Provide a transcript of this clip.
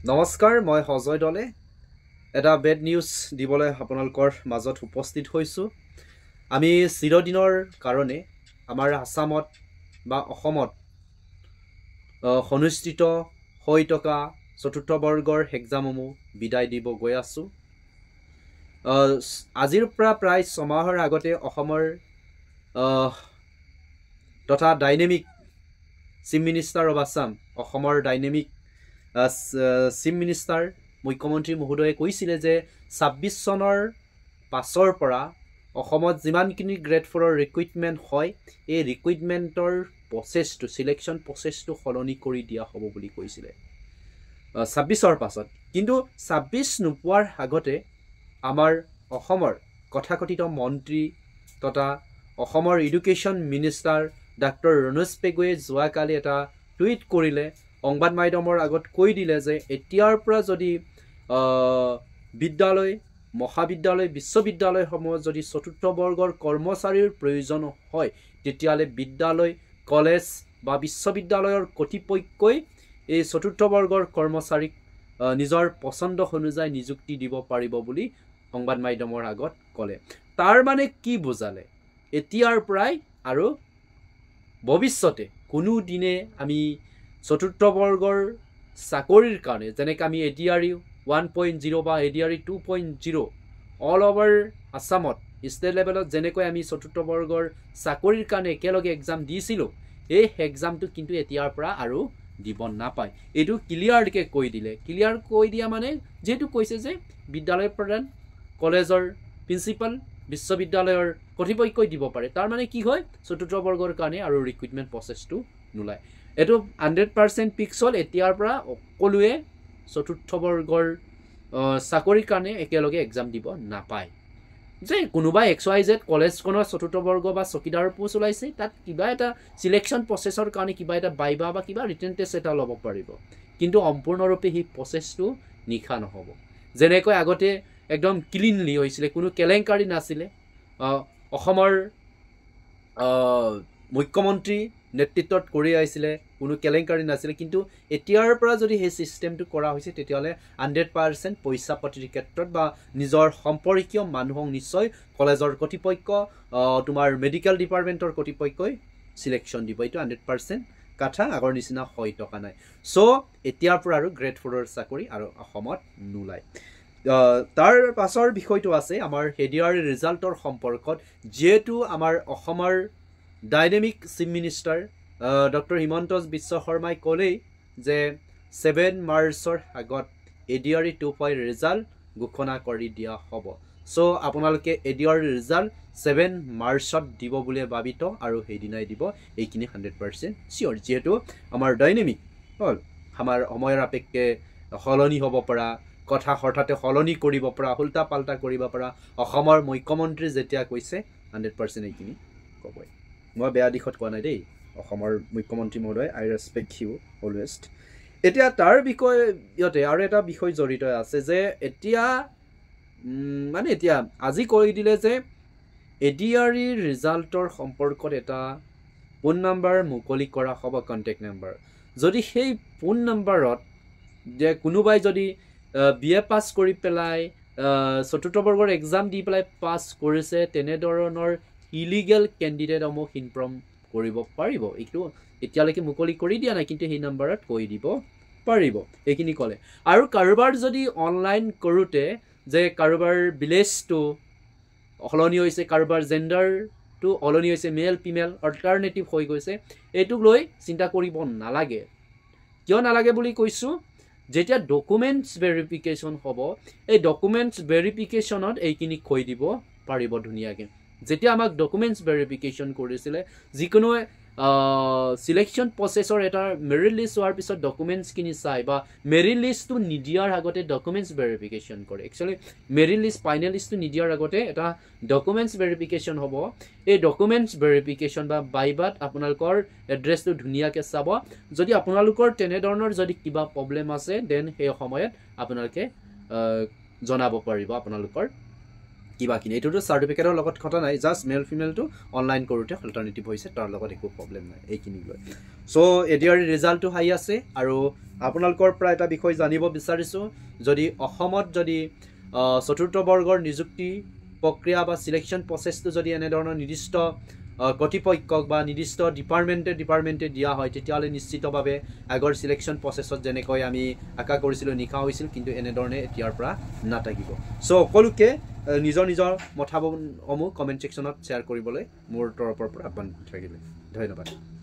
নমস্কাৰ মই সজয় দলে এটা বেড নিউজ দিবলৈ আপোনালোকৰ মাজত উপস্থিত হৈছোঁ আমি চিৰদিনৰ কাৰণে আমাৰ আসামত বা অসমত অনুষ্ঠিত হৈ থকা চতুৰ্থ বৰ্গৰ এক্সামসমূহ বিদায় দিব গৈ আছোঁ আজিৰ পৰা প্ৰায় 6 মাহৰ আগতে অসমৰ তথা dynamic chief minister of Assam অসমৰ ডাইনেমিক চিফ মিনিষ্টাৰ মুখ্যমন্ত্ৰী মহোদয়ে কৈছিলে যে 26 চনৰ পাছৰ পৰা অসমত যিমানখিনি গ্ৰেড 4ৰ ৰিক্ৰুইটমেণ্ট হয় এই ৰিক্ৰুইটমেণ্টৰ প্ৰচেছটো সিলেকশ্যন প্ৰচেছটো সলনি কৰি দিয়া হ'ব বুলি কৈছিলে 26ৰ পাছত কিন্তু 26 নোপোৱাৰ আগতে আমাৰ অসমৰ কথাকথিত মন্ত্ৰী তথা অসমৰ এডুকেশ্যন মিনিষ্টাৰ ডক্টৰ ৰণোজ পেগুৱে যোৱাকালি এটা টুইট কৰিলে সংবাদ মাধ্যমৰ আগত কৈ দিলে যে এতিয়াৰ পৰা যদি বিদ্যালয় মহাবিদ্যালয় বিশ্ববিদ্যালয়সমূহ যদি চতুৰ্থ বৰ্গৰ কৰ্মচাৰীৰ প্ৰয়োজন হয় তেতিয়ালে বিদ্যালয় কলেজ বা বিশ্ববিদ্যালয়ৰ কৰ্তৃপক্ষই এই চতুৰ্থ বৰ্গৰ কৰ্মচাৰীক নিজৰ পছন্দ অনুযায়ী নিযুক্তি দিব পাৰিব বুলি সংবাদ মাধ্যমৰ আগত ক'লে তাৰ মানে কি বুজালে এতিয়াৰ পৰাই আৰু ভৱিষ্যতে কোনো দিনে আমি চতুৰ্থ বৰ্গৰ চাকৰিৰ কাৰণে যেনেকৈ আমি এডিআৰই 1.0 বা এডিআৰই 2.0 অল ওভাৰ আসামত ষ্টেট লেভেলত যেনেকৈ আমি চতুৰ্থ বৰ্গৰ চাকৰিৰ কাৰণে একেলগে এক্সাম দিছিলোঁ এই এক্সামটো কিন্তু এতিয়াৰ পৰা আৰু দিব নাপায় এইটো ক্লিয়াৰকে কৈ দিলে ক্লিয়াৰ কৈ দিয়া মানে যেটো কৈছে যে বিদ্যালয় প্ৰধান কলেজৰ প্ৰিন্সিপাল বিশ্ববিদ্যালয়ৰ কৰ্তৃপক্ষই দিব পাৰে তাৰ মানে কি হয় চতুৰ্থ বৰ্গৰ কাৰণে আৰু ৰিক্ৰুইটমেণ্ট প্ৰচেছটো নোলায় এটো 100% ফিক্স হ'ল এতিয়াৰ পৰা সকলোৱে চতুৰ্থ বৰ্গৰ চাকৰিৰ কাৰণে একেলগে এক্সাম দিব নাপায় যে কোনোবা XYZ কলেজখনৰ চতুৰ্থ বৰ্গ বা চকীদাৰ পোষ্ট ওলাইছে তাত কিবা এটা সিলেকশ্যন প্ৰচেছৰ কাৰণে কিবা এটা বাইবা বা কিবা ৰিটেন টেষ্ট এটা ল'ব পাৰিব কিন্তু সম্পূৰ্ণৰূপে এই প্ৰচেছটো নিখা নহ'ব যেনেকৈ আগতে একদম ক্লিনলি হৈছিলে কোনো কেলেংকাৰী নাছিলে অসমৰ মুখ্যমন্ত্ৰী নেতৃত্বত কৰি আহিছিলে কোনো কেলেংকাৰী নাছিলে কিন্তু এতিয়াৰ পৰা যদি সেই সিস্টেমটো কৰা হৈছে তেতিয়ালে 100% পইচা পাতিৰ ক্ষেত্ৰত বা নিজৰ সম্পৰ্কীয় মানুহক নিশ্চয় কলেজৰ কৰ্তৃপক্ষ তোমাৰ মেডিকেল ডিপাৰ্টমেণ্টৰ কৰ্তৃপক্ষই সিলেকশ্যন দিব এইটো 100% কথা আগৰ নিচিনা হৈ থকা নাই সো এতিয়াৰ পৰা আৰু গ্ৰেড 4ৰ চাকৰি আৰু অসমত নোলায় তাৰ পাছৰ বিষয়টো আছে আমাৰ এডিআৰই ৰিজাল্টৰ সম্পৰ্কত যেটো আমাৰ অসমৰ dynamic chief minister doctor Himanta Biswa শৰ্মাই ক'লেই যে 7 মাৰ্চৰ আগত এডিআৰই 2.0 ৰিজাল্ট ঘোষণা কৰি দিয়া হ'ব সো আপোনালোকে এডিআৰই ৰিজাল্ট 7 মাৰ্চত দিব বুলি ভাবিত আৰু সেইদিনাই দিব এইখিনি 100% চিয়ৰ যেটো আমাৰ ডাইনেমিক হ'ল আমাৰ সময়ৰ আপেক্ষে সলনি হ'ব পৰা কথা হঠাতে সলনি কৰিব পৰা উল্টা পাল্টা কৰিব পৰা অসমৰ মুখ্যমন্ত্ৰী যেতিয়া কৈছে 100% এইখিনি ক'বই মই বেয়া দিশত কোৱা নাই দেই অসমৰ মুখ্যমন্ত্ৰী মহোদয় আই ৰেসপেক্ট ইউ অলৱেজ এতিয়া তাৰ বিষয়তে আৰু এটা বিষয় জড়িত আছে যে এতিয়া মানে এতিয়া আজি কৈ দিলে যে এডিআৰই ৰিজাল্টৰ সম্পৰ্কত এটা ফোন নম্বৰ মুকলি কৰা হ'ব কন্টেক্ট নম্বৰ যদি সেই ফোন নম্বৰত যে কোনোবাই যদি বিএ পাস কৰি পেলাই চতুৰ্থ বৰ্গৰ এক্সাম দি পেলাই পাস কৰিছে তেনে ধৰণৰ ইলিগেল ক্যান্ডিডেটসমূহ ইনফৰ্ম কৰিব পাৰিব এইটো এতিয়ালৈকে মুকলি কৰি দিয়া নাই কিন্তু সেই নম্বৰত কৈ দিব পাৰিব এইখিনি ক'লে আৰু কাৰোবাৰ যদি অনলাইন কৰোতে যে কাৰোবাৰ ভিলেজটো সলনি হৈছে কাৰোবাৰ জেন্ডাৰটো সলনি হৈছে মেল ফিমেল অল্টাৰনেটিভ হৈ গৈছে এইটোক লৈ চিন্তা কৰিব নালাগে কিয় নালাগে বুলি কৈছো যেতিয়া ডকুমেন্টস ভেৰিফিকেশন হ'ব এই ডকুমেন্টস ভেৰিফিকেশনত এইখিনি কৈ দিব পাৰিব ধুনিয়াকে যেতিয়া আমাক ডকুমেন্টস ভেৰিফিকেশন কৰিছিলে যিকোনো সিলেকশ্যন প্ৰচেছৰ এটা মেৰিট লিষ্ট হোৱাৰ পিছত ডকুমেন্টস কিনি চাই বা মেৰিট লিষ্টটো নিদিয়াৰ আগতে ডকুমেন্টস ভেৰিফিকেশন কৰে একচুয়ালি মেৰিট লিষ্ট ফাইনেল লিষ্টটো নিদিয়াৰ আগতে এটা ডকুমেন্টস ভেৰিফিকেশন হ'ব এই ডকুমেন্টস ভেৰিফিকেশন বা বাইবাত আপোনালোকৰ এড্ৰেছটো ধুনিয়াকে চাব যদি আপোনালোকৰ তেনে ধৰণৰ যদি কিবা প্ৰবলেম আছে দেন সেই সময়ত আপোনালোকে জনাব পাৰিব আপোনালোকৰ কিবাখিনি এইটোতো চাৰ্টিফিকেটৰ লগত কথা নাই জাষ্ট মেল ফিমেলটো অনলাইন কৰোঁতে অল্টাৰনেটিভ হৈছে তাৰ লগত একো প্ৰব্লেম নাই এইখিনি লৈ চ' এডিআৰ ৰিজাল্টটো হাই আছে আৰু আপোনালোকৰ পৰা এটা বিষয় জানিব বিচাৰিছোঁ যদি অসমত যদি চতুৰ্থ বৰ্গৰ নিযুক্তি প্ৰক্ৰিয়া বা চিলেকশ্যন প্ৰচেছটো যদি এনেধৰণৰ নিৰ্দিষ্ট কৰ্তৃপক্ষক বা নিৰ্দিষ্ট ডিপাৰ্টমেণ্টে দিয়া হয় তেতিয়াহ'লে নিশ্চিতভাৱে আগৰ চিলেকশ্যন প্ৰচেছত যেনেকৈ আমি আশা কৰিছিলোঁ নিশা হৈছিল কিন্তু এনেধৰণে এতিয়াৰ পৰা নাথাকিব চ' সকলোকে নিজৰ নিজৰ মতামতসমূহ কমেণ্ট ছেকশ্যনত শ্বেয়াৰ কৰিবলৈ মোৰ তৰফৰ পৰা আহ্বান থাকিলে ধন্যবাদ